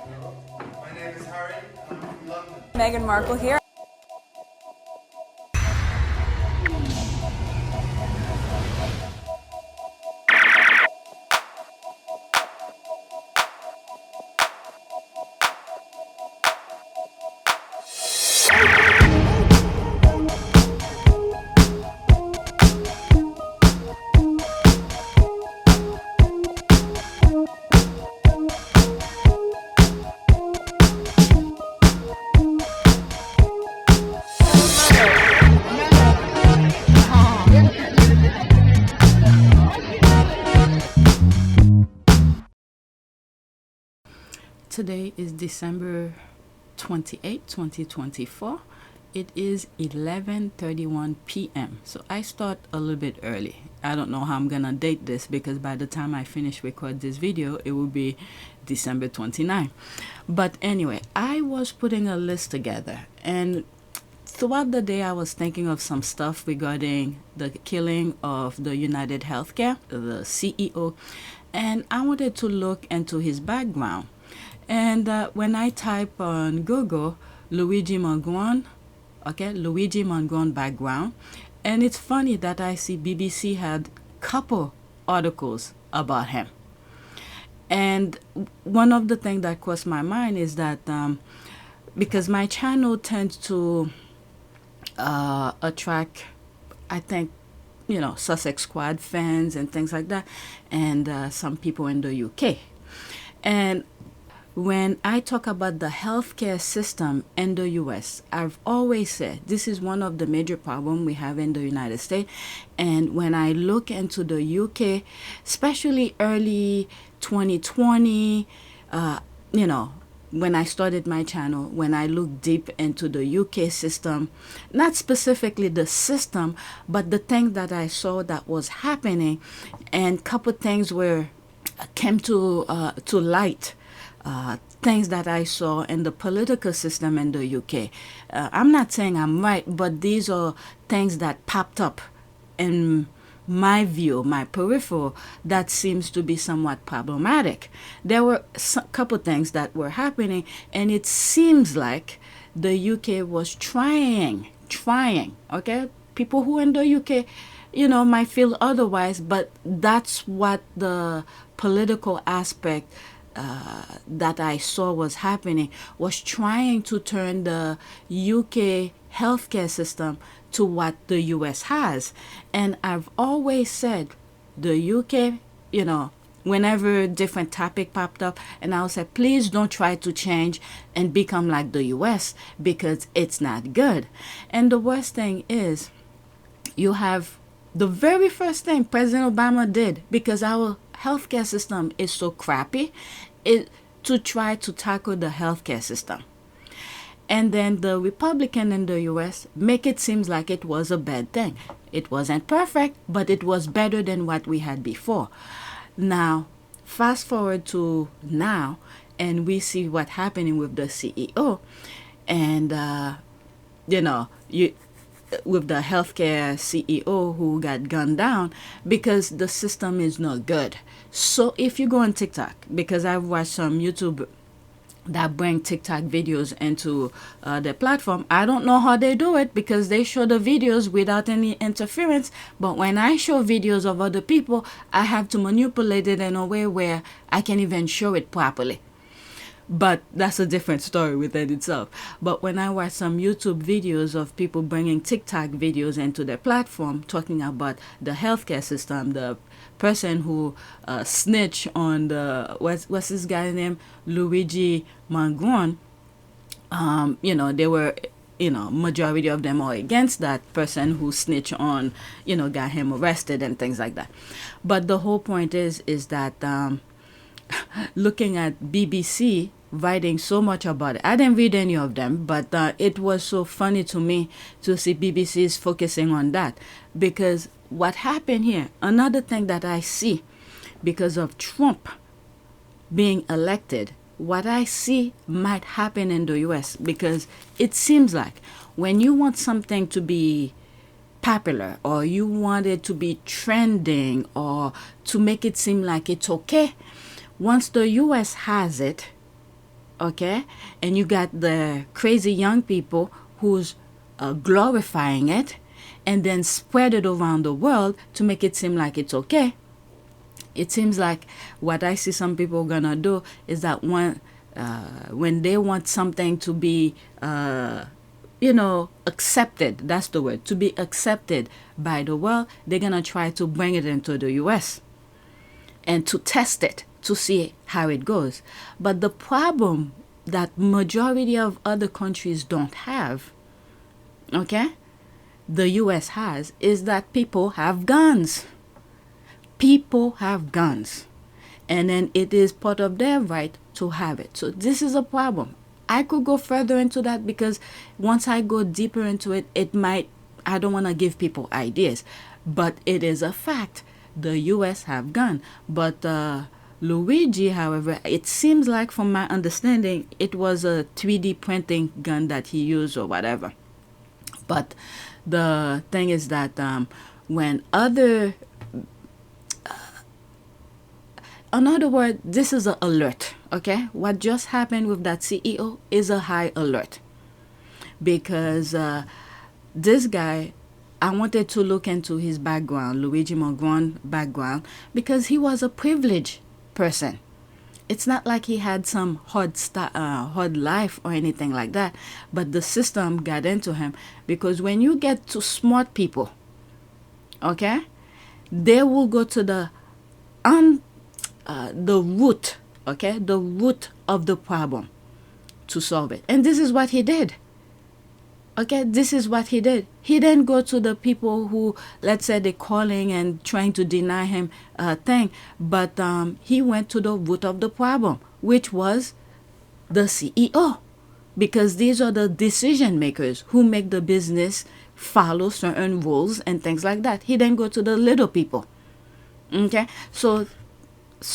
My name is Harry. I'm from London. Meghan Markle here. Today is December 28, 2024. It is 11:31 p.m. So I start a little bit early. I don't know how I'm gonna date this because by the time I finish record this video, it will be December 29. But anyway, I was putting a list together, and throughout the day I was thinking of some stuff regarding the killing of the United Healthcare, the CEO, and I wanted to look into his background. And when I type on Google Luigi Mangione, Luigi Mangione background, and it's funny that I see BBC had couple articles about him. And one of the things that crossed my mind is that because my channel tends to attract, I think, Sussex Squad fans and things like that, and some people in the UK. And when I talk about the healthcare system in the US, I've always said this is one of the major problems we have in the United States. And when I look into the UK, especially early 2020, when I started my channel, when I looked deep into the UK system, not specifically the system, but the thing that I saw that was happening, and couple things came to light. Things that I saw in the political system in the UK. I'm not saying I'm right, but these are things that popped up in my view, my peripheral, that seems to be somewhat problematic. There were a couple things that were happening, and it seems like the UK was trying, okay? People who in the UK, might feel otherwise, but that's what the political aspect that I saw was happening, was trying to turn the UK healthcare system to what the US has. And I've always said the UK, whenever different topic popped up, and I'll say, please don't try to change and become like the US because it's not good. And the worst thing is, you have the very first thing President Obama did, because our healthcare system is so crappy, is to try to tackle the healthcare system. And then the Republican in the US make it seem like it was a bad thing. It wasn't perfect, but it was better than what we had before. Now, fast forward to now, and we see what's happening with the CEO, and with the healthcare CEO who got gunned down because the system is not good. So if you go on TikTok, because I've watched some YouTube that bring TikTok videos into their platform, I don't know how they do it because they show the videos without any interference. But when I show videos of other people, I have to manipulate it in a way where I can even show it properly. But that's a different story within itself. But when I watch some YouTube videos of people bringing TikTok videos into their platform, talking about the healthcare system, the person who snitched on the, what's this guy's name? Luigi Mangione, they were, majority of them are against that person who snitched on, got him arrested and things like that. But the whole point is that looking at BBC writing so much about it. I didn't read any of them, but it was so funny to me to see BBC is focusing on that. Because what happened here, another thing that I see because of Trump being elected, what I see might happen in the US, because it seems like when you want something to be popular, or you want it to be trending, or to make it seem like it's okay, once the US has it, okay? And you got the crazy young people who's glorifying it and then spread it around the world to make it seem like it's okay. It seems like what I see some people gonna do is that when they want something to be accepted, that's the word, to be accepted by the world, they're gonna try to bring it into the US and to test it to see how it goes. But the problem that majority of other countries don't have, okay, the US has, is that people have guns. People have guns. And then it is part of their right to have it. So this is a problem. I could go further into that because once I go deeper into it, I don't want to give people ideas. But it is a fact. The US have gun. But Luigi, however, it seems like from my understanding, it was a 3D printing gun that he used or whatever. But the thing is that when other... in other words, this is an alert, okay? What just happened with that CEO is a high alert. Because this guy, I wanted to look into his background, Luigi Mangione background, because he was a privileged person. It's not like he had some hard life or anything like that, but the system got into him. Because when you get to smart people, okay, they will go to the root, okay, the root of the problem to solve it. And this is what he did. Okay, this is what he did. He didn't go to the people who, let's say, they're calling and trying to deny him a thing, but he went to the root of the problem, which was the CEO, because these are the decision makers who make the business follow certain rules and things like that. He didn't go to the little people. Okay, so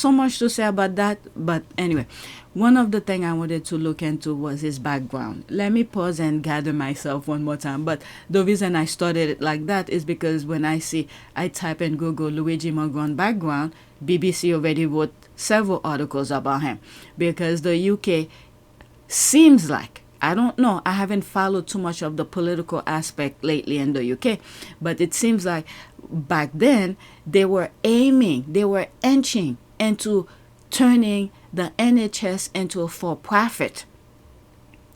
much to say about that. But anyway, one of the things I wanted to look into was his background. Let me pause and gather myself one more time. But the reason I started it like that is because when I type in Google Luigi Mangione background, BBC already wrote several articles about him. Because the UK seems like, I don't know, I haven't followed too much of the political aspect lately in the UK, but it seems like back then they were inching into turning the NHS into a for-profit.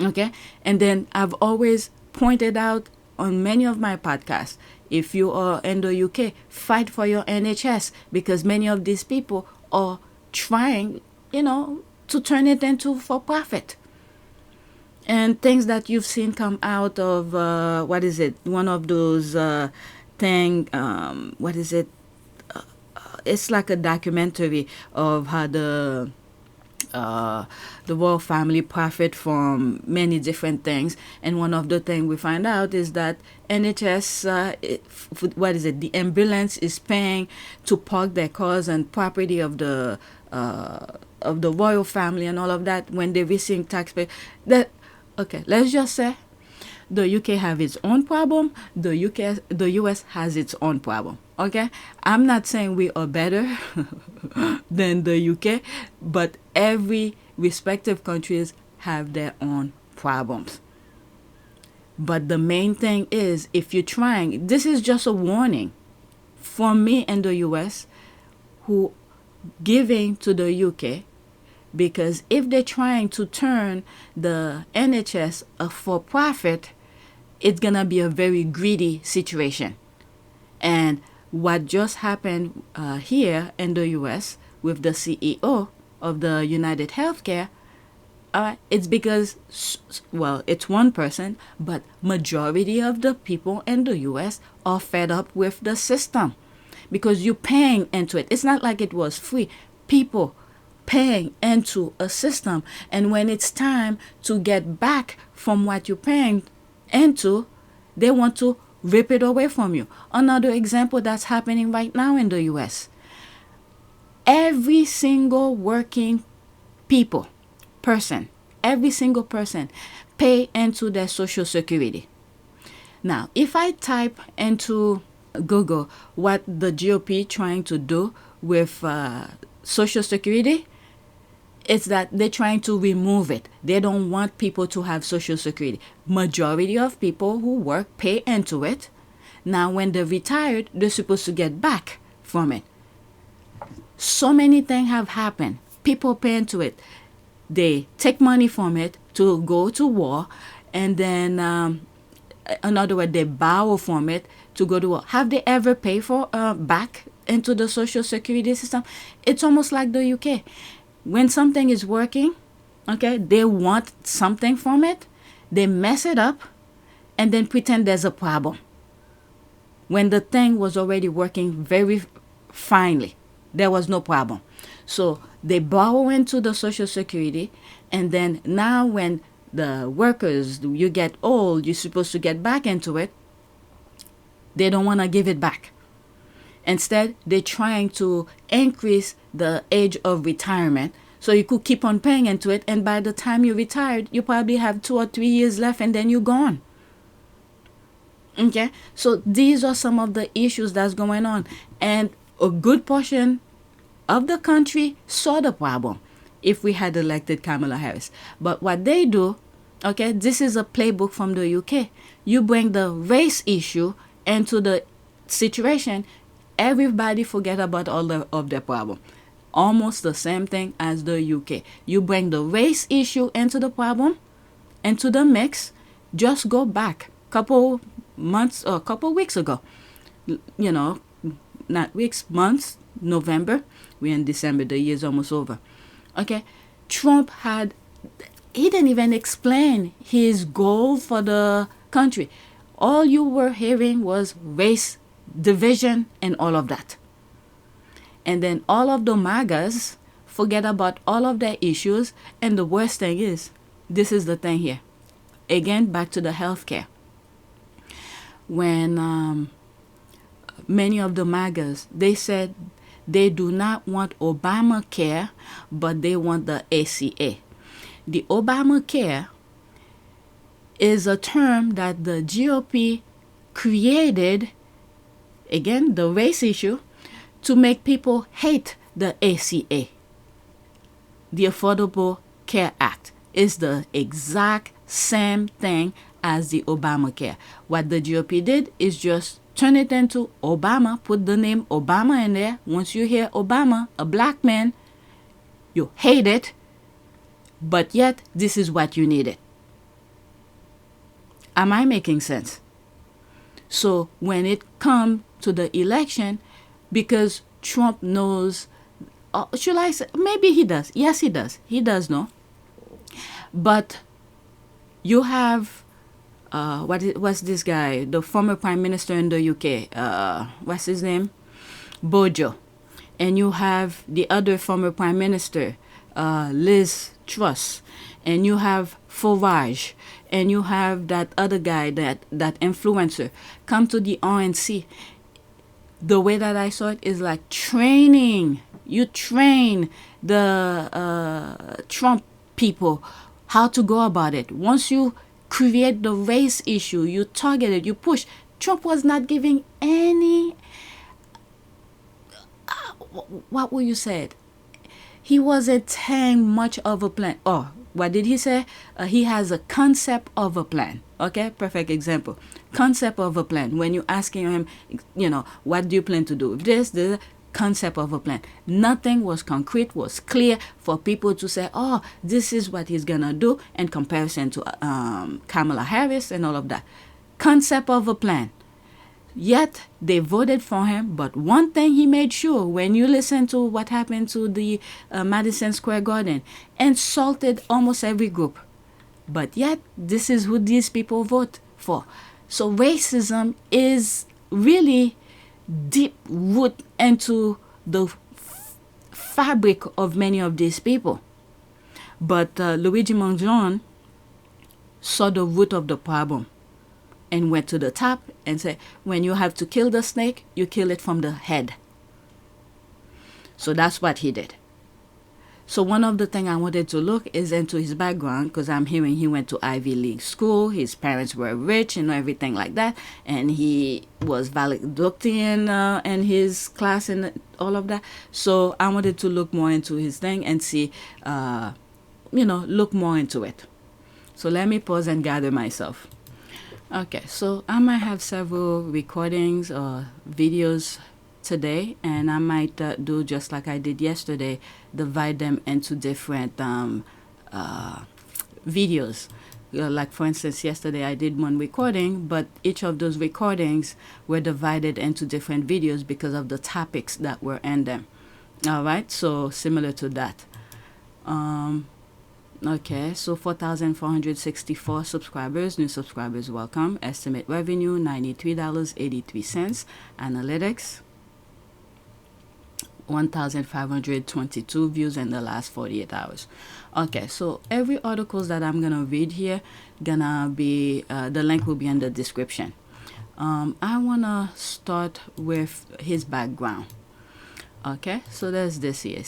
Okay? And then I've always pointed out on many of my podcasts, if you are in the UK, fight for your NHS, because many of these people are trying, to turn it into for-profit. And things that you've seen come out of, one of those it's like a documentary of how the royal family profit from many different things. And one of the things we find out is that NHS, the ambulance is paying to park their cars and property of the royal family and all of that when they're receiving taxpayer. Okay, let's just say the UK have its own problem. The US has its own problem. Okay, I'm not saying we are better than the UK, but every respective countries have their own problems. But the main thing is, if you're trying, this is just a warning from me and the US who giving to the UK, because if they're trying to turn the NHS a for-profit, it's going to be a very greedy situation. And what just happened here in the US with the CEO of the United Healthcare, it's because, it's one person, but majority of the people in the US are fed up with the system because you're paying into it. It's not like it was free. People paying into a system, and when it's time to get back from what you're paying into, they want to rip it away from you. Another example that's happening right now in the US. Every single working every single person pay into their Social Security. Now, if I type into Google what the GOP trying to do with Social Security, It's that they're trying to remove it. They don't want people to have Social Security. Majority of people who work pay into it. Now, when they're retired, they're supposed to get back from it. So many things have happened. People pay into it. They take money from it to go to war, and then, in other words, they borrow from it to go to war. Have they ever paid for back into the Social Security system? It's almost like the UK. When something is working, okay, they want something from it, they mess it up, and then pretend there's a problem. When the thing was already working very finely, there was no problem. So they borrow into the Social Security, and then now when the workers, you get old, you're supposed to get back into it, they don't want to give it back. Instead, they're trying to increase the age of retirement so you could keep on paying into it, and by the time you're retired, you probably have 2 or 3 years left, and then you're gone. Okay? So these are some of the issues that's going on. And a good portion of the country saw the problem if we had elected Kamala Harris. But what they do, okay, this is a playbook from the UK. You bring the race issue into the situation, everybody forget about all of their problem. Almost the same thing as the UK. You bring the race issue into the problem, into the mix. Just go back couple months or couple weeks ago. You know, not weeks, months, November. We're in December. The year's almost over. Okay. Trump he didn't even explain his goal for the country. All you were hearing was race division and all of that. And then all of the MAGAs forget about all of their issues. And the worst thing is, this is the thing here. Again, back to the healthcare. When many of the MAGAs, they said they do not want Obamacare, but they want the ACA. The Obamacare is a term that the GOP created, again, the race issue, to make people hate the ACA. The Affordable Care Act is the exact same thing as the Obamacare. What the GOP did is just turn it into Obama, put the name Obama in there. Once you hear Obama, a black man, you hate it, but yet this is what you needed. Am I making sense? So when it comes to the election, because Trump knows, should I say, maybe he does. Yes, he does. He does know. But you have, what's this guy, the former prime minister in the UK, what's his name? Bojo. And you have the other former prime minister, Liz Truss. And you have Farage. And you have that other guy, that influencer, come to the RNC. The way that I saw it is like training. You train the Trump people how to go about it. Once you create the race issue, you target it, you push. Trump was not giving any, what would you say? He wasn't saying much of a plan. Oh, what did he say? He has a concept of a plan. Okay, perfect example. Concept of a plan. When you're asking him, what do you plan to do? This concept of a plan. Nothing was concrete, was clear for people to say, oh, this is what he's going to do in comparison to Kamala Harris and all of that. Concept of a plan. Yet they voted for him, but one thing he made sure, when you listen to what happened to the Madison Square Garden, insulted almost every group. But yet, this is who these people vote for. So racism is really deep root into the fabric of many of these people. But Luigi Mangione saw the root of the problem and went to the top and said, when you have to kill the snake, you kill it from the head. So that's what he did. So one of the things I wanted to look is into his background, because I'm hearing he went to Ivy League school, his parents were rich and everything like that, and he was valedictorian in his class and all of that. So I wanted to look more into his thing and see, look more into it. So let me pause and gather myself. Okay, so I might have several recordings or videos today, and I might do just like I did yesterday, divide them into different videos. Like for instance, yesterday I did one recording, but each of those recordings were divided into different videos because of the topics that were in them. All right, so similar to that. Okay, so 4,464 subscribers, new subscribers, welcome. Estimate revenue, $93.83. Analytics, 1,522 views in the last 48 hours. Okay, so every articles that I'm gonna read here, gonna be the link will be in the description. I wanna start with his background. Okay, so there's this here.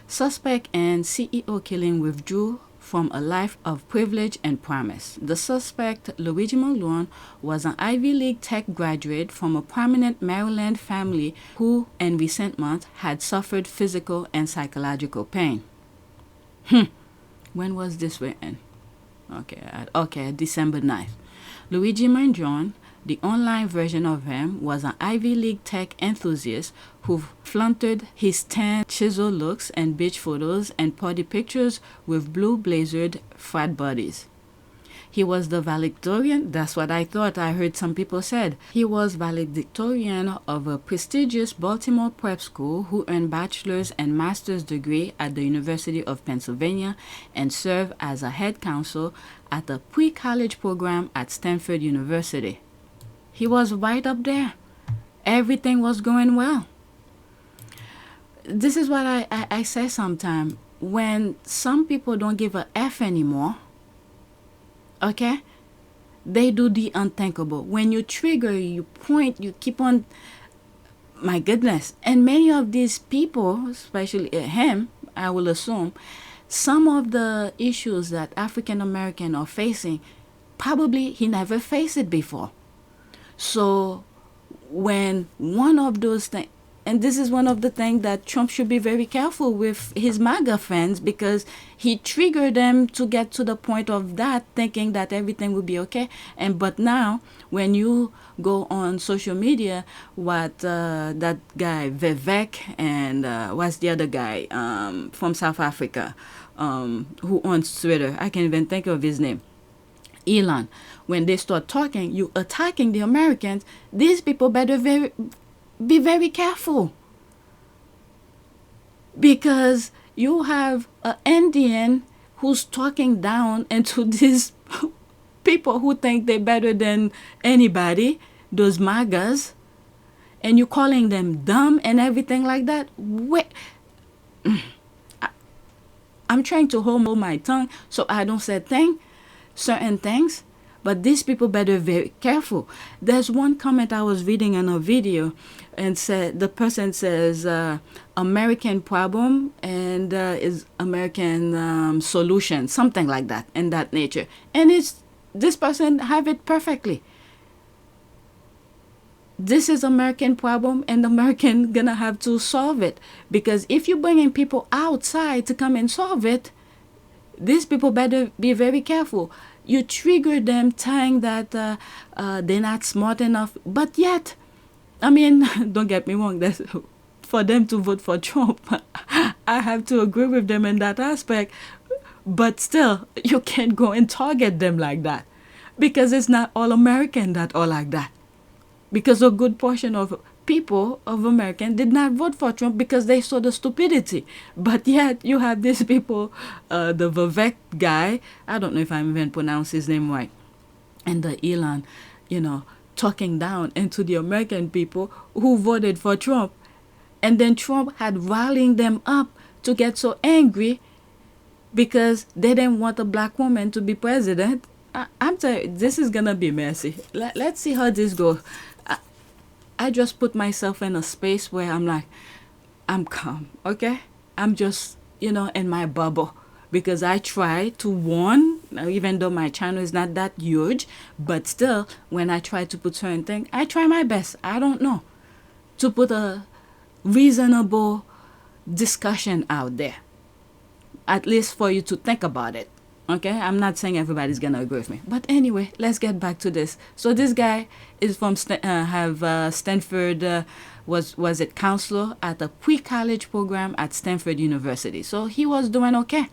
Suspect and CEO killing withdrew from a life of privilege and promise. The suspect, Luigi Mangione, was an Ivy League tech graduate from a prominent Maryland family who, in recent months, had suffered physical and psychological pain. When was this written? Okay, December 9th. Luigi Mangione, the online version of him, was an Ivy League tech enthusiast who flaunted his tan chisel looks and beach photos and party pictures with blue blazered frat buddies. He was the valedictorian, that's what I thought I heard some people said. He was valedictorian of a prestigious Baltimore prep school who earned bachelor's and master's degree at the University of Pennsylvania and served as a head counsel at the pre-college program at Stanford University. He was right up there. Everything was going well. This is what I say sometimes. When some people don't give a F anymore, okay, they do the unthinkable. When you trigger, you point, you keep on, my goodness. And many of these people, especially him, I will assume, some of the issues that African American are facing, probably he never faced it before. So when one of those things, and this is one of the things that Trump should be very careful with his MAGA fans, because he triggered them to get to the point of that, thinking that everything will be okay. But now, when you go on social media, what that guy Vivek and what's the other guy from South Africa who owns Twitter? I can't even think of his name. Elon, when they start talking, you attacking the Americans, these people better be very careful. Because you have an Indian who's talking down into these people who think they're better than anybody, those MAGAs, and you calling them dumb and everything like that. I'm trying to hold my tongue so I don't say certain things, but these people better be very careful. There's one comment I was reading in a video, and the person says American problem and is American solution, something like that, in that nature. And this person have it perfectly. This is American problem, and American gonna have to solve it, because if you're bringing people outside to come and solve it, these people better be very careful. You trigger them saying that they're not smart enough. But yet, I mean, don't get me wrong, that's for them to vote for Trump. I have to agree with them in that aspect. But still, you can't go and target them like that, because it's not all American that are like that. Because a good portion of people of American did not vote for Trump because they saw the stupidity. But yet you have these people, the Vivek guy, I don't know if I'm even pronouncing his name right, and the Elon, talking down into the American people who voted for Trump. And then Trump had rallying them up to get so angry because they didn't want a black woman to be president. I'm telling you, this is going to be messy. Let's see how this goes. I just put myself in a space where I'm like, I'm calm, okay? I'm just in my bubble, because I try to warn, even though my channel is not that huge, but still, when I try to put certain things, I try my best. I don't know, to put a reasonable discussion out there, at least for you to think about it. Okay, I'm not saying everybody's gonna agree with me, but anyway, let's get back to this. So this guy is from Stanford. Was it counselor at a pre-college program at Stanford University? So he was doing okay.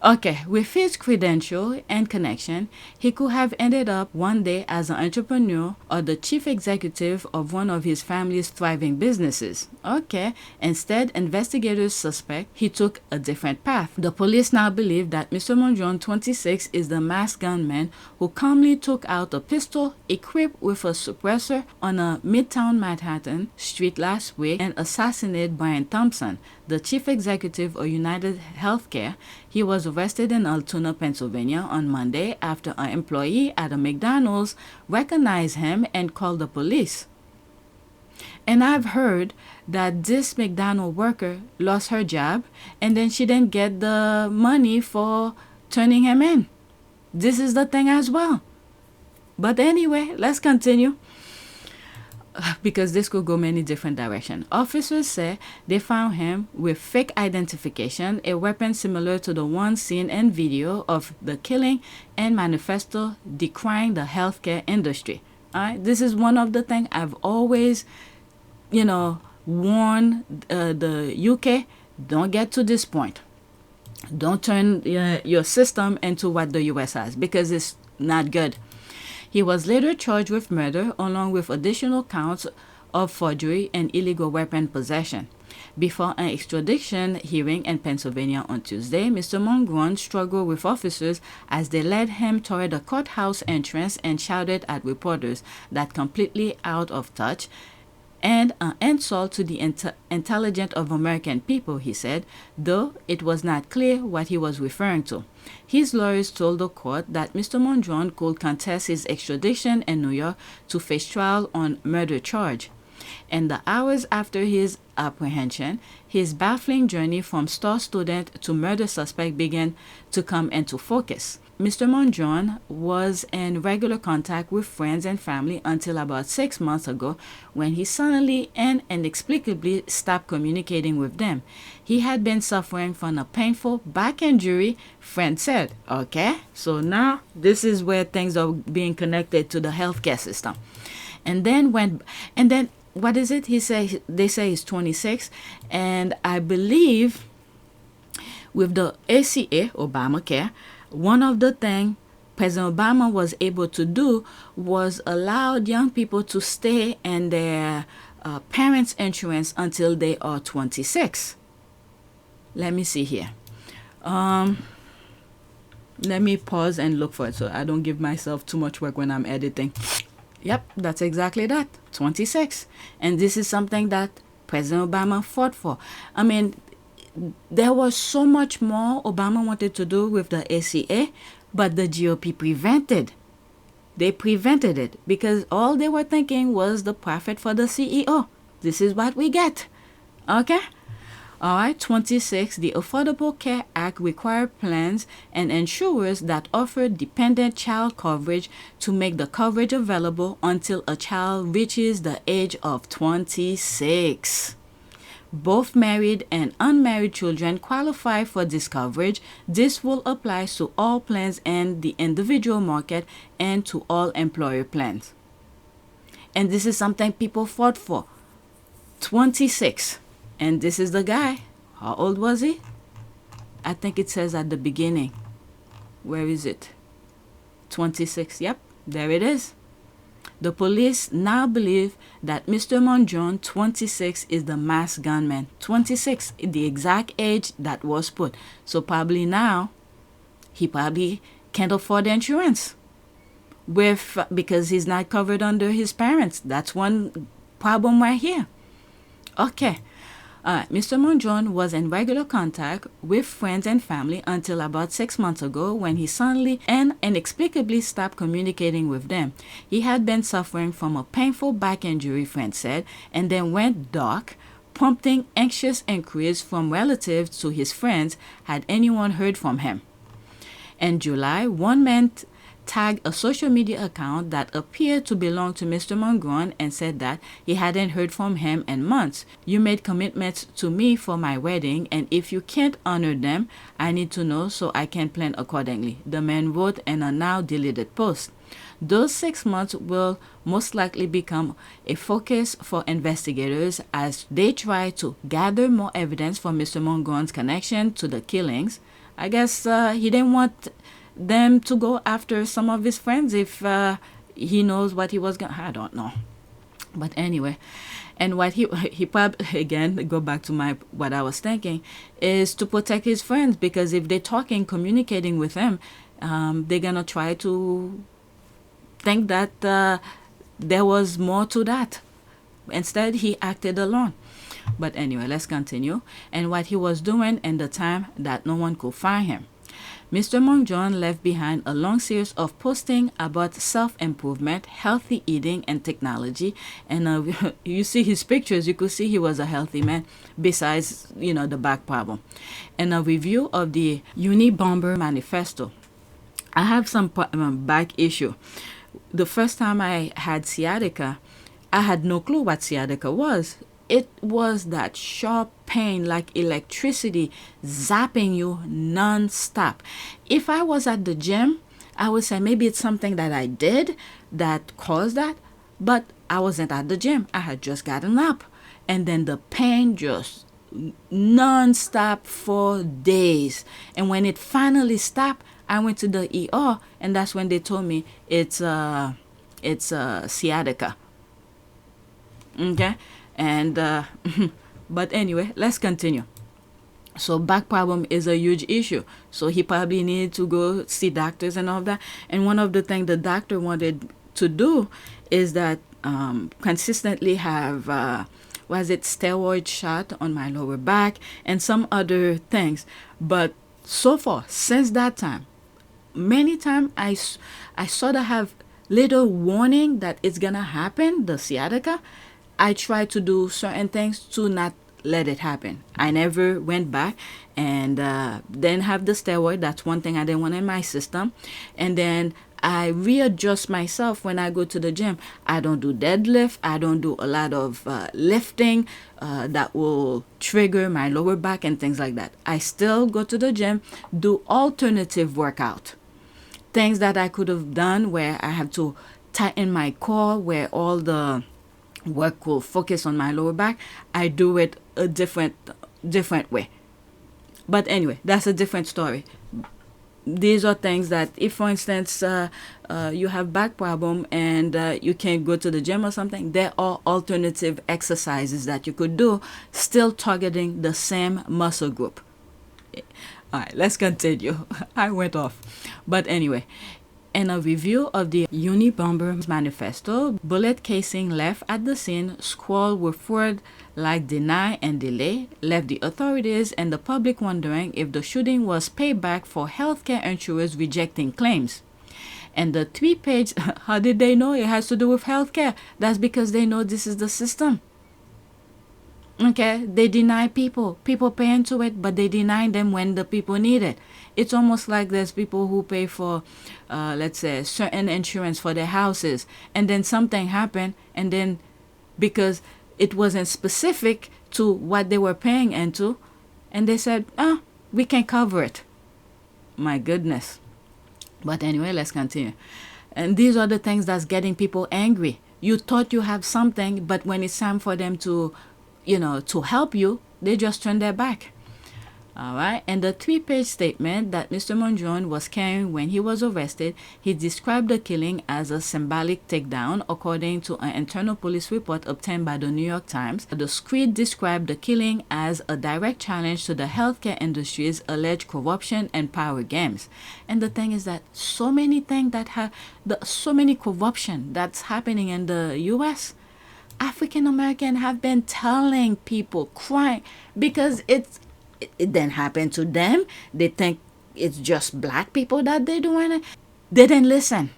Okay, with his credential and connection, he could have ended up one day as an entrepreneur or the chief executive of one of his family's thriving businesses. Okay, instead, investigators suspect he took a different path. The police now believe that Mr. Mangione, 26, is the masked gunman who calmly took out a pistol equipped with a suppressor on a Midtown Manhattan street last week and assassinated Brian Thompson, the chief executive of United Healthcare. He was arrested in Altoona, Pennsylvania on Monday after an employee at a McDonald's recognized him and called the police. And I've heard that this McDonald's worker lost her job and then she didn't get the money for turning him in. This is the thing as well. But anyway, let's continue, because this could go many different directions. Officers say they found him with fake identification, a weapon similar to the one seen in video of the killing, and manifesto decrying the healthcare industry. This is one of the things I've always, warned the UK, don't get to this point. Don't turn your system into what the US has, because it's not good. He was later charged with murder along with additional counts of forgery and illegal weapon possession. Before an extradition hearing in Pennsylvania on Tuesday, Mr. Mangione struggled with officers as they led him toward the courthouse entrance and shouted at reporters that completely out of touch and an insult to the intelligence of American people, he said, though it was not clear what he was referring to. His lawyers told the court that Mr. Mangione could contest his extradition in New York to face trial on murder charge. In the hours after his apprehension, his baffling journey from star student to murder suspect began to come into focus. Mr. Mangione was in regular contact with friends and family until about 6 months ago, when he suddenly and inexplicably stopped communicating with them. He had been suffering from a painful back injury, friends said. Okay, so now this is where things are being connected to the healthcare system. And then what is it? They say he's 26, and I believe with the ACA, Obamacare, one of the things President Obama was able to do was allow young people to stay in their parents' insurance until they are 26. Let me see here. Let me pause and look for it so I don't give myself too much work when I'm editing. Yep, that's exactly that, 26. And this is something that President Obama fought for. I mean, there was so much more Obama wanted to do with the ACA, but the GOP prevented. They prevented it because all they were thinking was the profit for the CEO. This is what we get. Okay? All right, 26, the Affordable Care Act required plans and insurers that offer dependent child coverage to make the coverage available until a child reaches the age of 26. Both married and unmarried children qualify for this coverage. This will apply to all plans in the individual market and to all employer plans. And this is something people fought for. 26. And this is the guy. How old was he? I think it says at the beginning. Where is it? 26. Yep, there it is. The police now believe that Mr. Mangione, 26, is the masked gunman. 26, the exact age that was put. So probably now, he probably can't afford insurance because he's not covered under his parents. That's one problem right here. Okay. Mr. Mangione was in regular contact with friends and family until about 6 months ago, when he suddenly and inexplicably stopped communicating with them. He had been suffering from a painful back injury, friends said, and then went dark, prompting anxious inquiries from relatives to his friends had anyone heard from him. In July, one man tagged a social media account that appeared to belong to Mr. Mangione and said that he hadn't heard from him in months. You made commitments to me for my wedding, and if you can't honor them, I need to know so I can plan accordingly, the man wrote in a now deleted post. Those 6 months will most likely become a focus for investigators as they try to gather more evidence for Mr. Mangione's connection to the killings. I guess he didn't want them to go after some of his friends if he knows what he was gonna. I don't know, but anyway, and what he probably, again, go back to what I was thinking, is to protect his friends, because if they're talking, communicating with him, they're gonna try to think that there was more to that. Instead, he acted alone. But anyway, let's continue. And what he was doing in the time that no one could find him. Mr. Mangione left behind a long series of posting about self-improvement, healthy eating, and technology. And you see his pictures, you could see he was a healthy man, besides, the back problem. And a review of the Unabomber manifesto. I have some back issue. The first time I had sciatica, I had no clue what sciatica was. It was that sharp pain, like electricity zapping you non-stop. If I was at the gym, I would say maybe it's something that I did that caused that, but I wasn't at the gym. I had just gotten up, and then the pain just non-stop for days. And when it finally stopped, I went to the ER, and that's when they told me it's sciatica. Okay. And but anyway, let's continue. So back problem is a huge issue, so he probably needed to go see doctors and all that. And one of the things the doctor wanted to do is that consistently have steroid shot on my lower back and some other things. But so far, since that time, many times I sort of have little warning that it's gonna happen, the sciatica. I try to do certain things to not let it happen. I never went back and then have the steroid. That's one thing I didn't want in my system. And then I readjust myself when I go to the gym. I don't do deadlift. I don't do a lot of lifting that will trigger my lower back and things like that. I still go to the gym, do alternative workout. Things that I could have done where I have to tighten my core, where all the work will focus on my lower back. I do it a different way. But anyway, that's a different story. These are things that if, for instance, you have back problem and you can't go to the gym or something, there are alternative exercises that you could do, still targeting the same muscle group. All right, let's continue. I went off. But anyway, in a review of the Unabomber manifesto, bullet casing left at the scene, scrawled with words like deny and delay, left the authorities and the public wondering if the shooting was payback for healthcare insurers rejecting claims. And the 3-page, how did they know it has to do with healthcare? That's because they know this is the system. Okay, they deny people pay into it, but they deny them when the people need it. It's almost like there's people who pay for let's say certain insurance for their houses, and then something happened, and then because it wasn't specific to what they were paying into, and they said, we can cover it. My goodness. But anyway, let's continue. And these are the things that's getting people angry. You thought you have something, but when it's time for them to help you, they just turn their back. All right. And the 3-page statement that Mr. Mangione was carrying when he was arrested, he described the killing as a symbolic takedown, according to an internal police report obtained by the New York Times. The screed described the killing as a direct challenge to the healthcare industry's alleged corruption and power games. And the thing is that so many things that so many corruption that's happening in the U.S., African American have been telling people, crying, because it didn't happen to them. They think it's just black people that they're doing it. They didn't listen.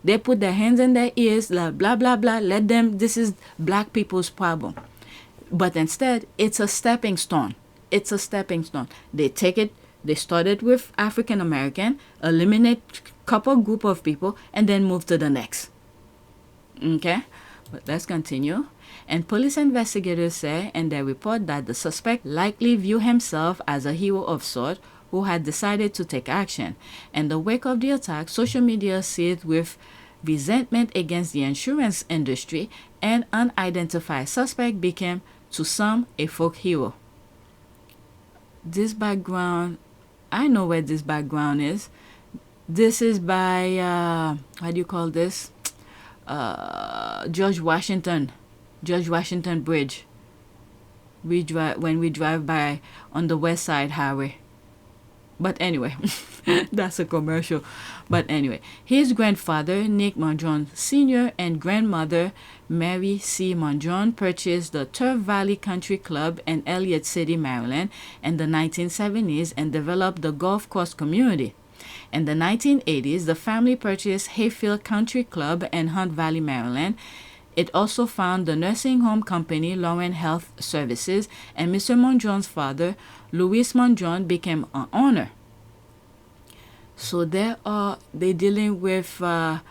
They put their hands in their ears, blah, blah, blah, blah. Let them, this is black people's problem. But instead, it's a stepping stone. It's a stepping stone. They take it, they started with African American, eliminate couple group of people, and then move to the next. Okay? But let's continue. And police investigators say in their report that the suspect likely viewed himself as a hero of sorts who had decided to take action. In the wake of the attack, social media seethed with resentment against the insurance industry, and unidentified suspect became, to some, a folk hero. This background, I know where this background is. This is by, how do you call this? George Washington Bridge. When we drive by on the West Side Highway. But anyway, that's a commercial. But anyway, his grandfather, Nick Mangione Sr., and grandmother, Mary C. Mangione, purchased the Turf Valley Country Club in Elliott City, Maryland in the 1970s and developed the golf course community. In the 1980s, the family purchased Hayfield Country Club in Hunt Valley, Maryland. It also found the nursing home company Lauren Health Services, and Mr. Mangione's father, Louis Mangione, became an owner. So they're dealing with a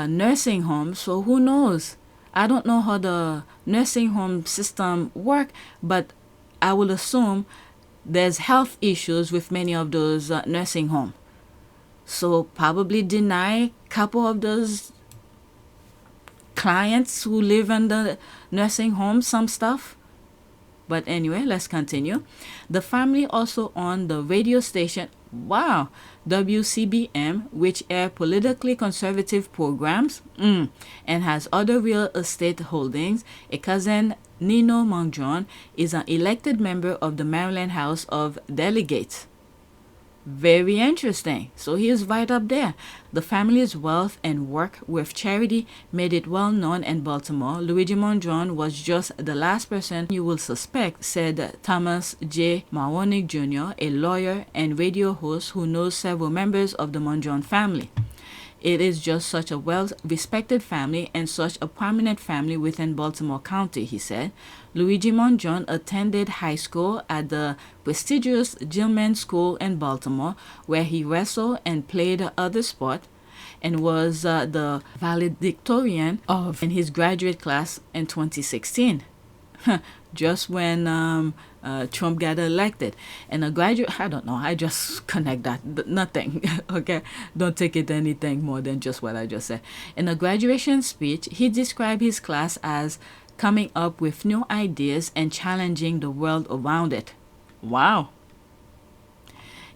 nursing home. So who knows? I don't know how the nursing home system work, but I will assume there's health issues with many of those nursing homes. So probably deny a couple of those clients who live in the nursing home some stuff. But anyway, let's continue. The family also owned the radio station, WCBM, which air politically conservative programs, and has other real estate holdings. A cousin, Nino Mangione, is an elected member of the Maryland House of Delegates. Very interesting. So he is right up there. The family's wealth and work with charity made it well known in Baltimore. Luigi Mangione was just the last person you will suspect, said Thomas J. Mahoney Jr., a lawyer and radio host who knows several members of the Mangione family. It is just such a well-respected family and such a prominent family within Baltimore County, he said. Luigi Mangione attended high school at the prestigious Gilman School in Baltimore, where he wrestled and played other sports, and was the valedictorian in his graduate class in 2016. Just when Trump got elected. And a graduate, I don't know, I just connect that, nothing, okay? Don't take it anything more than just what I just said. In a graduation speech, he described his class as coming up with new ideas and challenging the world around it. Wow.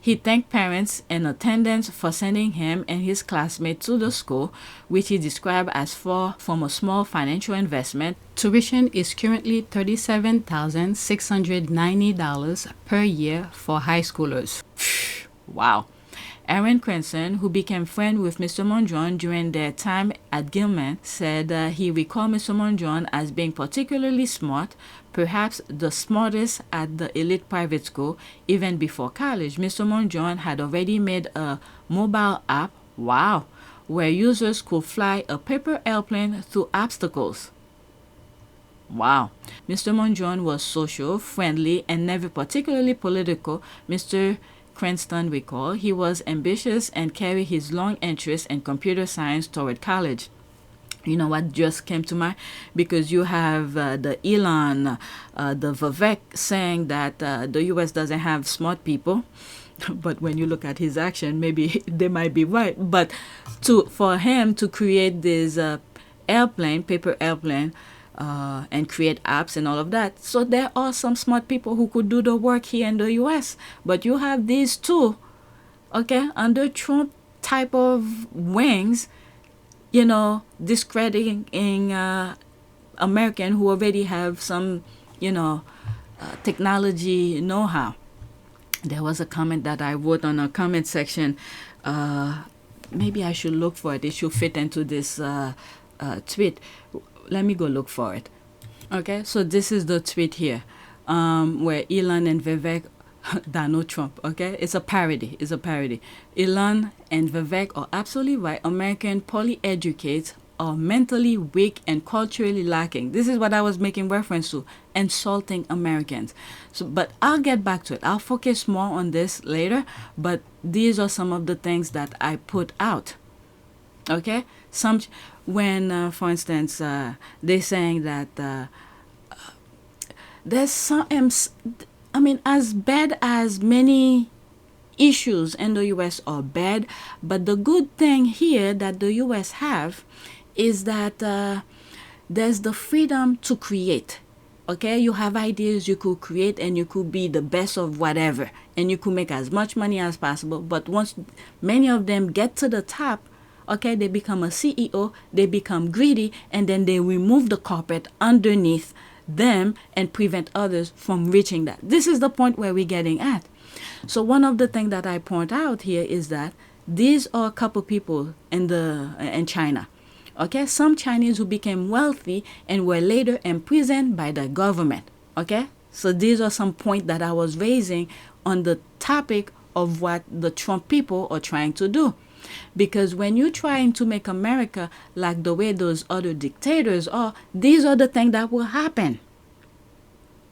He thanked parents in attendance for sending him and his classmates to the school, which he described as far from a small financial investment. Tuition is currently $37,690 per year for high schoolers. Wow. Aaron Cranston, who became friends with Mr. Mangione during their time at Gilman, said he recalled Mr. Mangione as being particularly smart, perhaps the smartest at the elite private school. Even before college, Mr. Mangione had already made a mobile app, where users could fly a paper airplane through obstacles. Wow. Mr. Mangione was social, friendly, and never particularly political. Mr. Cranston recalled he was ambitious and carried his long interest in computer science toward college. You know what just came to mind? Because you have the Elon, the Vivek saying that the U.S. doesn't have smart people. But when you look at his action, maybe they might be right. But for him to create this paper airplane, and create apps and all of that. So there are some smart people who could do the work here in the U.S. But you have these two, okay, under Trump type of wings, discrediting American who already have some, technology know-how. There was a comment that I wrote on a comment section. Maybe I should look for it. It should fit into this tweet. Let me go look for it. Okay, so this is the tweet here, where Elon and Vivek Donald Trump, okay? It's a parody. It's a parody. Elon and Vivek are absolutely right. American poly-educates are mentally weak and culturally lacking. This is what I was making reference to, insulting Americans. So, but I'll get back to it. I'll focus more on this later, but these are some of the things that I put out. Okay? When, for instance, they're saying that there's some, as bad as many issues in the U.S. are bad, but the good thing here that the U.S. have is that there's the freedom to create. Okay, you have ideas, you could create, and you could be the best of whatever, and you could make as much money as possible. But once many of them get to the top, okay, they become a CEO, they become greedy, and then they remove the carpet underneath them and prevent others from reaching that. This is the point where we're getting at. So one of the things that I point out here is that these are a couple people in China. Okay, some Chinese who became wealthy and were later imprisoned by the government. Okay, so these are some points that I was raising on the topic of what the Trump people are trying to do. Because when you're trying to make America like the way those other dictators are, these are the things that will happen.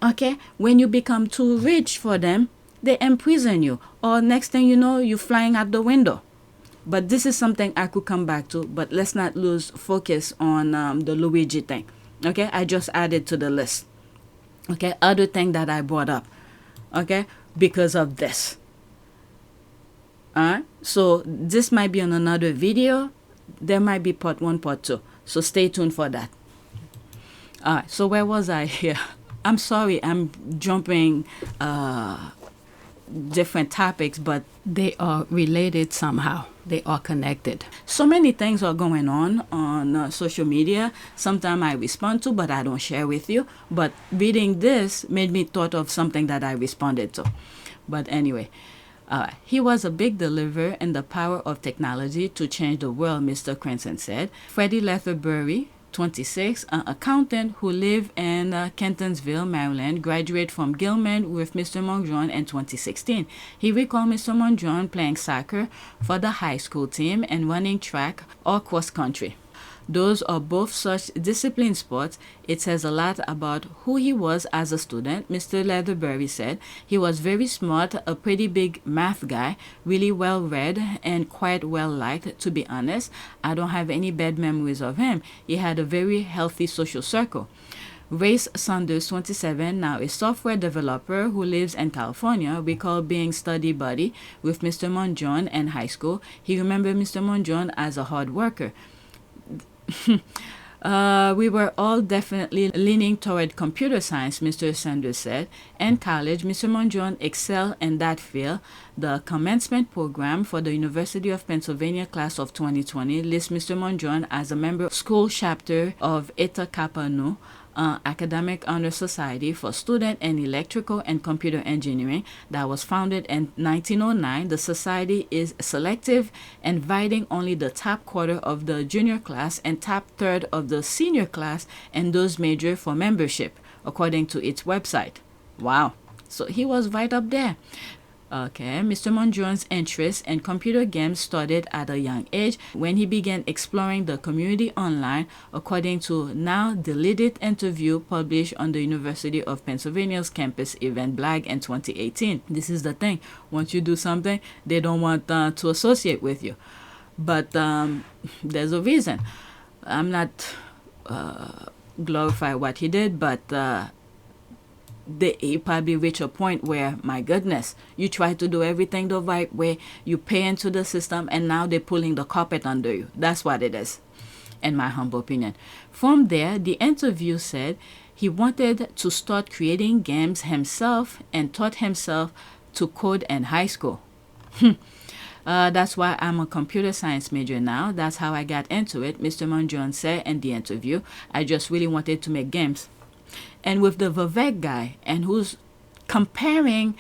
Okay, when you become too rich for them, they imprison you, or next thing you know, you're flying out the window. But this is something I could come back to, but let's not lose focus on the Luigi thing. Okay, I just added to the list. Okay, other thing that I brought up. Okay, because of this. Alright, so this might be on another video. There might be part 1, part 2. So stay tuned for that. Alright, so where was I here? I'm sorry, I'm jumping different topics, but they are related somehow. They are connected. So many things are going on social media. Sometimes I respond to, but I don't share with you. But reading this made me thought of something that I responded to. But anyway, he was a big believer in the power of technology to change the world, Mr. Cranston said. Freddie Leatherbury, 26, an accountant who lived in Kentonsville, Maryland, graduated from Gilman with Mr. Mangione in 2016. He recalled Mr. Mangione playing soccer for the high school team and running track or cross country. Those are both such disciplined sports. It says a lot about who he was as a student, Mr. Leatherbury said. He was very smart, a pretty big math guy, really well read, and quite well liked, to be honest. I don't have any bad memories of him. He had a very healthy social circle. Race Saunders, 27, now a software developer who lives in California, recalled being study buddy with Mr. Mangione in high school. He remembered Mr. Mangione as a hard worker. We were all definitely leaning toward computer science, Mr. Sanders said. In college, Mr. Mangione excelled in that field. The commencement program for the University of Pennsylvania class of 2020 lists Mr. Mangione as a member of school chapter of Eta Kappa Nu, academic honor society for students in electrical and computer engineering that was founded in 1909. The society is selective, inviting only the top quarter of the junior class and top third of the senior class and those major for membership, according to its website. Wow. So he was right up there. Okay, Mr. Mangione's interest in computer games started at a young age when he began exploring the community online, according to now deleted interview published on the University of Pennsylvania's campus event blog in 2018. This is the thing. Once you do something, they don't want to associate with you. But there's a reason. I'm not glorify what he did, but he probably reach a point where, my goodness, you try to do everything the right way, you pay into the system, and now they're pulling the carpet under you. That's what it is, in my humble opinion. From there, the interview said he wanted to start creating games himself and taught himself to code in high school. That's why I'm a computer science major now. That's how I got into it, Mr. Mangione said in the interview. I just really wanted to make games. And with the Vivek guy, and who's comparing,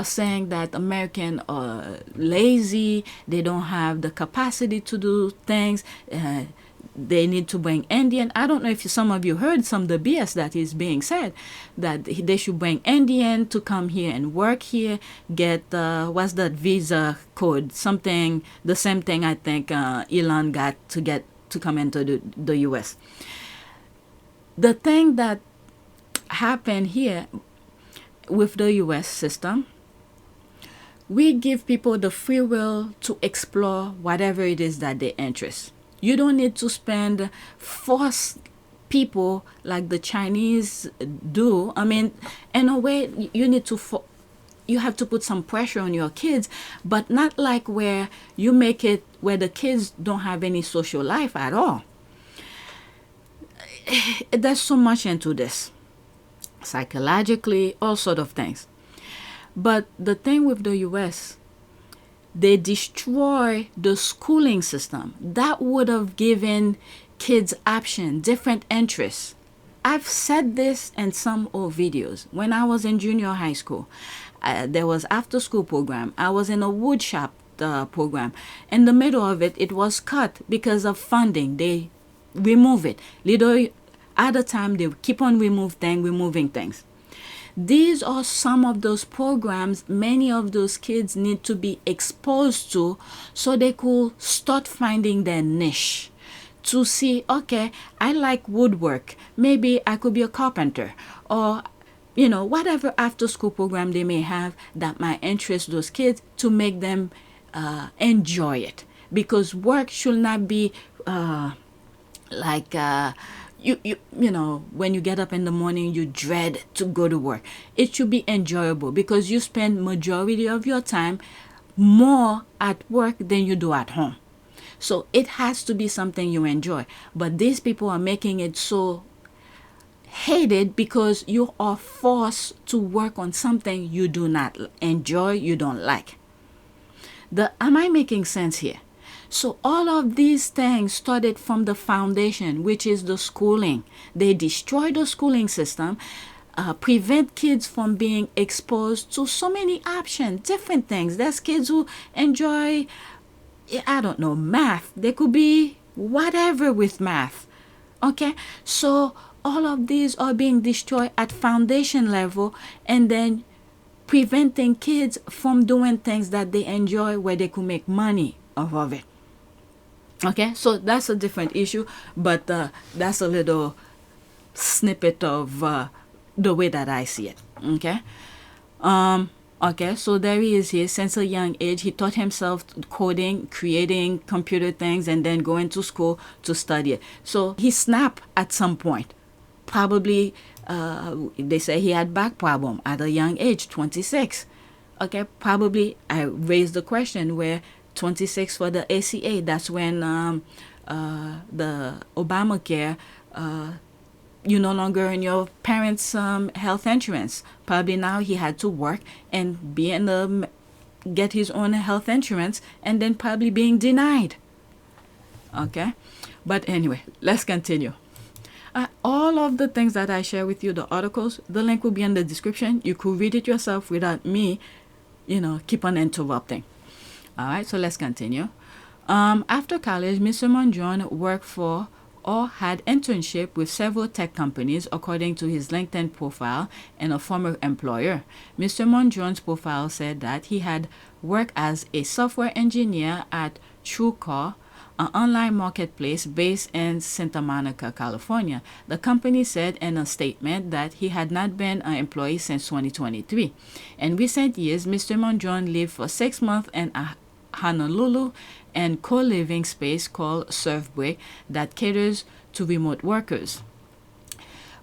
saying that Americans are lazy, they don't have the capacity to do things, they need to bring Indian. I don't know if some of you heard some of the BS that is being said, that they should bring Indian to come here and work here, get what's that visa code, something, the same thing I think Elon got to come into the US. The thing that happened here with the US system, we give people the free will to explore whatever it is that they interest. You don't need to force people like the Chinese do. I mean, in a way, you have to put some pressure on your kids, but not like where you make it where the kids don't have any social life at all. There's so much into this, psychologically, all sort of things. But the thing with the US, they destroy the schooling system that would have given kids option, different interests. I've said this in some old videos. When I was in junior high school, there was after school program. I was in a wood shop program. In the middle of it, it was cut because of funding. They remove it. Little at a time, they keep on removing things. These are some of those programs many of those kids need to be exposed to so they could start finding their niche. To see, okay, I like woodwork. Maybe I could be a carpenter. Or, whatever after school program they may have that might interest those kids to make them enjoy it. Because work should not be when you get up in the morning, you dread to go to work. It should be enjoyable because you spend majority of your time more at work than you do at home. So it has to be something you enjoy. But these people are making it so hated because you are forced to work on something you do not enjoy, you don't like. Am I making sense here? So all of these things started from the foundation, which is the schooling. They destroy the schooling system, prevent kids from being exposed to so many options, different things. There's kids who enjoy, math. They could be whatever with math. Okay? So all of these are being destroyed at foundation level and then preventing kids from doing things that they enjoy where they could make money off of it. Okay, so that's a different issue, but that's a little snippet of the way that I see it. Okay, so there he is here. Since a young age, he taught himself coding, creating computer things, and then going to school to study it. So he snapped at some point. Probably, they say he had back problem at a young age, 26. Okay, probably I raised the question where 26 for the ACA. That's when the Obamacare, you no longer in your parents' health insurance. Probably now he had to work and get his own health insurance and then probably being denied. Okay, but anyway, let's continue. All of the things that I share with you, the articles, the link will be in the description. You could read it yourself without me, keep on interrupting. All right, so let's continue. After college, Mr. Mangione worked for or had internship with several tech companies, according to his LinkedIn profile and a former employer. Mr. Mangione's profile said that he had worked as a software engineer at TrueCar, an online marketplace based in Santa Monica, California. The company said in a statement that he had not been an employee since 2023. In recent years, Mr. Mangione lived for 6 months in Honolulu and co-living space called SurfBreak that caters to remote workers.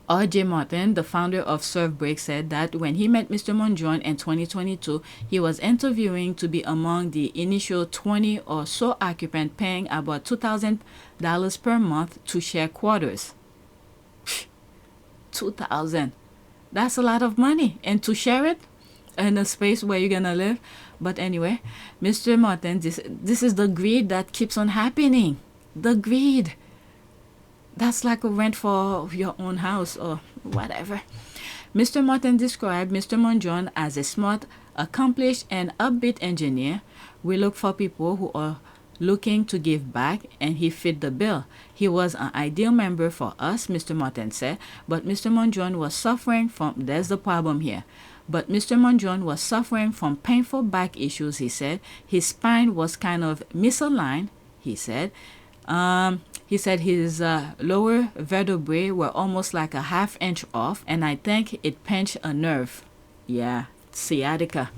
R.J. Martin, the founder of SurfBreak, said that when he met Mr. Mangione in 2022, he was interviewing to be among the initial 20 or so occupants paying about $2,000 per month to share quarters. $2,000. That's a lot of money. And to share it in a space where you're going to live. But anyway, Mr. Martin, this is the greed that keeps on happening. The greed. That's like a rent for your own house or whatever. Mr. Martin described Mr. Mangione as a smart, accomplished, and upbeat engineer. We look for people who are looking to give back, and he fit the bill. He was an ideal member for us, Mr. Martin said, but Mr. Mangione was suffering from, there's the problem here, but Mr. Mangione was suffering from painful back issues, he said. His spine was kind of misaligned, he said. He said his lower vertebrae were almost like a half-inch off, and I think it pinched a nerve. Yeah, sciatica.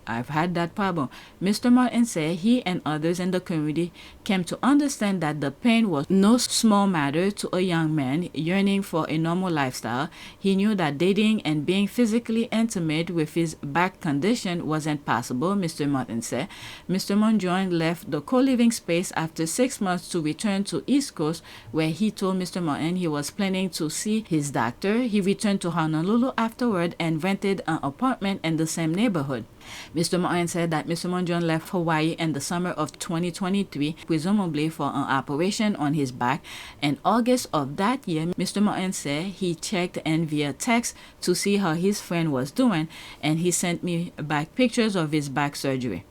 I've had that problem. Mr. Martin said he and others in the community came to understand that the pain was no small matter to a young man yearning for a normal lifestyle. He knew that dating and being physically intimate with his back condition wasn't possible, Mr. Martin said. Mr. Mangione left the co-living space after 6 months to return to East Coast, where he told Mr. Martin he was planning to see his doctor. He returned to Honolulu afterward and rented an apartment in the same neighborhood. Mr. Martin said that Mr. Mangione left Hawaii in the summer of 2023, presumably for an operation on his back. In August of that year, Mr. Martin said he checked in via text to see how his friend was doing, and he sent me back pictures of his back surgery.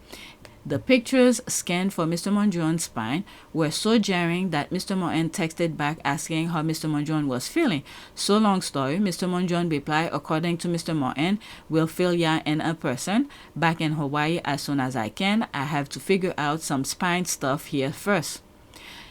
The pictures scanned for Mr. Mangione's spine were so jarring that Mr. Martin texted back asking how Mr. Mangione was feeling. So long story, Mr. Mangione replied, according to Mr. Martin, we'll fill ya in a person. Back in Hawaii as soon as I can. I have to figure out some spine stuff here first.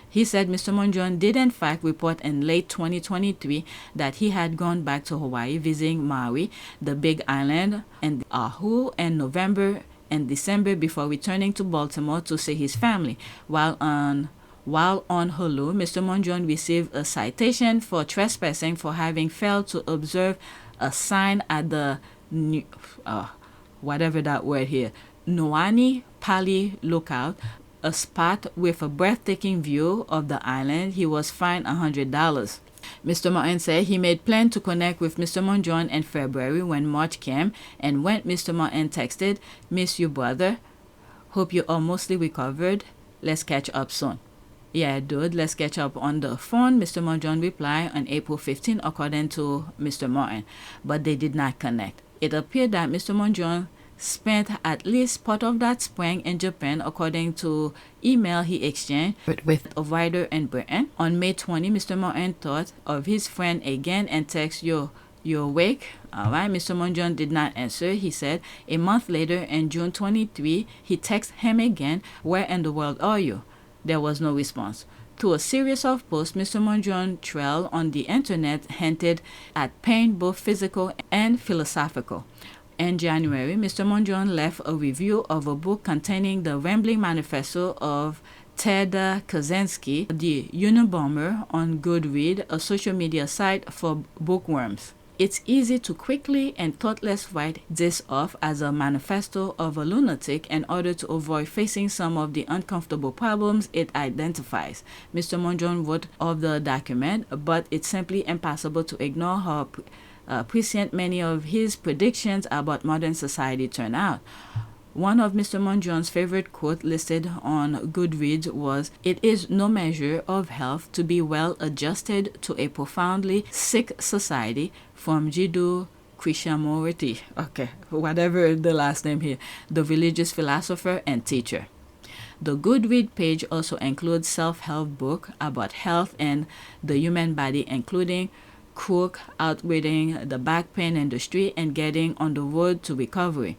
He said Mr. Mangione did in fact report in late 2023 that he had gone back to Hawaii visiting Maui, the Big Island, and Oahu in November and December before returning to Baltimore to see his family. While on Hulu, Mr. Mangione received a citation for trespassing for having failed to observe a sign at the whatever that word here, Noani Pali Lookout, a spot with a breathtaking view of the island. He was fined $100. Mr. Martin said he made plans to connect with Mr. Mangione in February when March came, and when Mr. Martin texted, "Miss you, brother. Hope you are mostly recovered. Let's catch up soon." Yeah, dude, let's catch up on the phone, Mr. Mangione replied on April 15, according to Mr. Martin, but they did not connect. It appeared that Mr. Mangione spent at least part of that spring in Japan, according to email he exchanged with a writer in Britain. On May 20, Mr. Martin thought of his friend again and texted, you awake? Alright, Mr. Mangione did not answer. He said a month later, in June 23, he texted him again, where in the world are you? There was no response. Through a series of posts, Mr. Mangione trail on the internet hinted at pain, both physical and philosophical. In January, Mr. Mangione left a review of a book containing the rambling manifesto of Ted Kaczynski, the Unabomber, on Goodreads, a social media site for bookworms. It's easy to quickly and thoughtlessly write this off as a manifesto of a lunatic in order to avoid facing some of the uncomfortable problems it identifies. Mr. Mangione wrote of the document, but it's simply impossible to ignore how prescient many of his predictions about modern society turn out. One of Mr. Mangione's favorite quotes listed on Goodreads was, "It is no measure of health to be well adjusted to a profoundly sick society," from Jiddu Krishnamurti, okay, whatever the last name here, the religious philosopher and teacher. The Goodreads page also includes self-help book about health and the human body, including Crook, Outwitting the Back Pain Industry, and Getting on the Road to Recovery.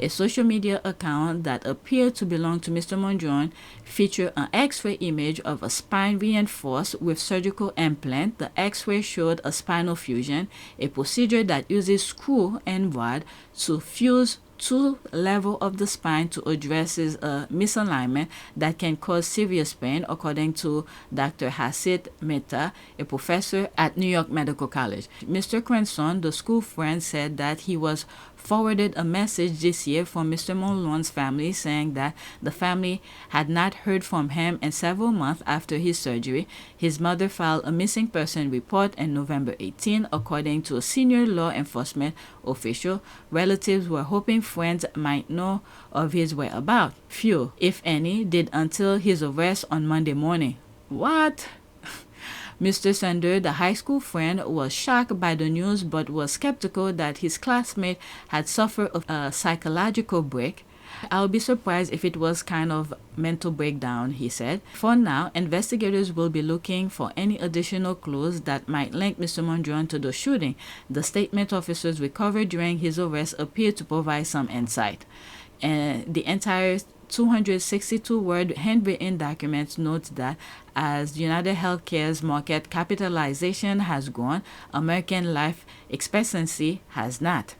A social media account that appeared to belong to Mr. Mangione featured an X-ray image of a spine reinforced with surgical implant. The X-ray showed a spinal fusion, a procedure that uses screw and rod to fuse two levels of the spine to address a misalignment that can cause serious pain, according to Dr. Hasit Mehta, a professor at New York Medical College. Mr. Crenson, the school friend, said that he was forwarded a message this year from Mr. Mangione's family saying that the family had not heard from him in several months after his surgery. His mother filed a missing person report on November 18, according to a senior law enforcement official. Relatives were hoping friends might know of his whereabouts. Few, if any, did until his arrest on Monday morning. What? Mr. Sander, the high school friend, was shocked by the news but was skeptical that his classmate had suffered a psychological break. I'll be surprised if it was kind of mental breakdown, he said. For now, investigators will be looking for any additional clues that might link Mr. Mangione to the shooting. The statement officers recovered during his arrest appeared to provide some insight. And the entire 262-word handwritten document notes that as United Healthcare's market capitalization has grown, American life expectancy has not.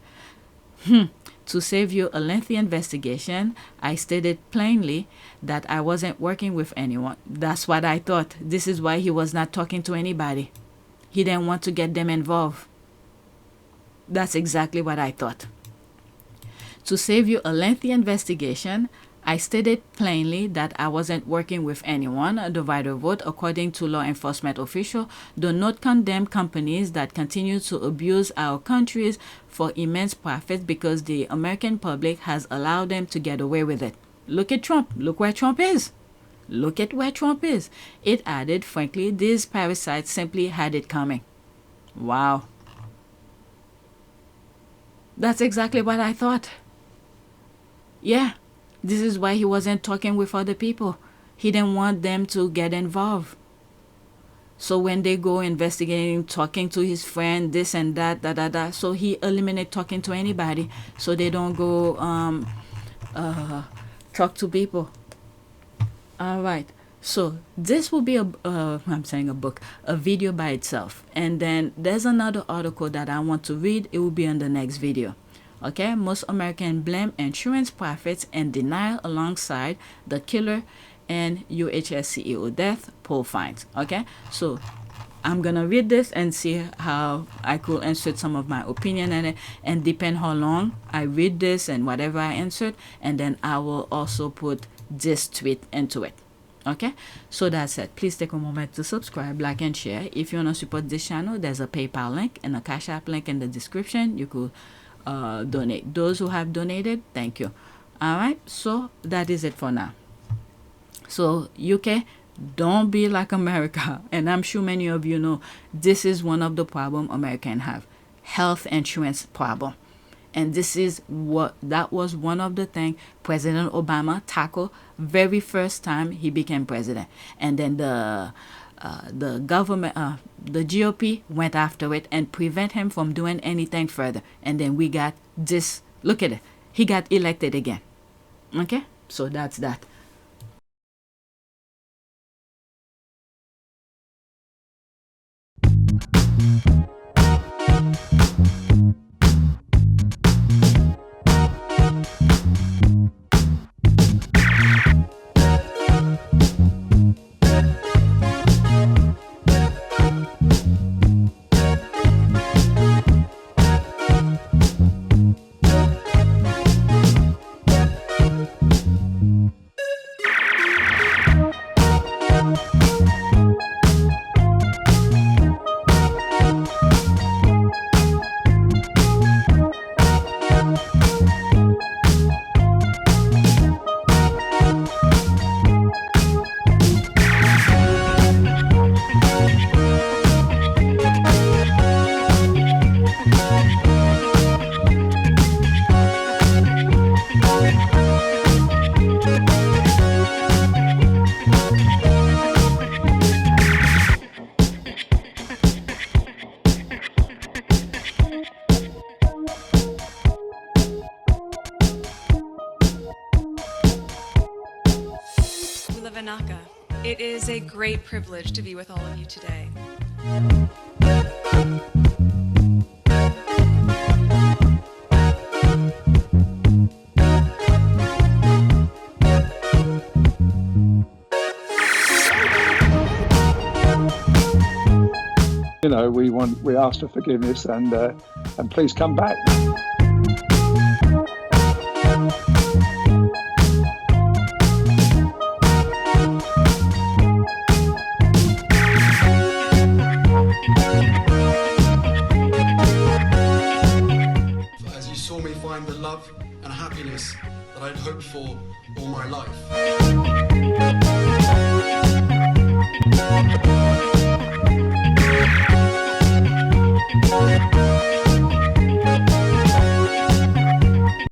To save you a lengthy investigation, I stated plainly that I wasn't working with anyone. That's what I thought. This is why he was not talking to anybody. He didn't want to get them involved. That's exactly what I thought. To save you a lengthy investigation, I stated plainly that I wasn't working with anyone. The writer wrote, according to law enforcement official, do not condemn companies that continue to abuse our countries for immense profits because the American public has allowed them to get away with it. Look at Trump. Look where Trump is. Look at where Trump is. It added, frankly, these parasites simply had it coming. Wow. That's exactly what I thought. Yeah. This is why he wasn't talking with other people. He didn't want them to get involved. So when they go investigating, talking to his friend, this and that, so he eliminated talking to anybody so they don't go talk to people. All right. So this will be a video by itself. And then there's another article that I want to read. It will be in the next video. Okay, most Americans blame insurance profits and denial alongside the killer and UHS CEO death poll finds. Okay, so I'm gonna read this and see how I could insert some of my opinion in it, and depend how long I read this and whatever I insert, and then I will also put this tweet into it. Okay, so that's it. Please take a moment to subscribe, like, and share. If you want to support this channel, there's a PayPal link and a Cash App link in the description. You could donate. Those who have donated, thank you. All right, so that is it for now. So UK, don't be like America. And I'm sure many of you know this is one of the problem Americans have, health insurance problem. And that was one of the things President Obama tackled very first time he became president. And then the government, the GOP went after it and prevent him from doing anything further. And then we got this. Look at it. He got elected again. Okay? So that's that. It is a great privilege to be with all of you today. You know, we ask for forgiveness and please come back. As you saw me find the love and happiness that I'd hoped for all my life.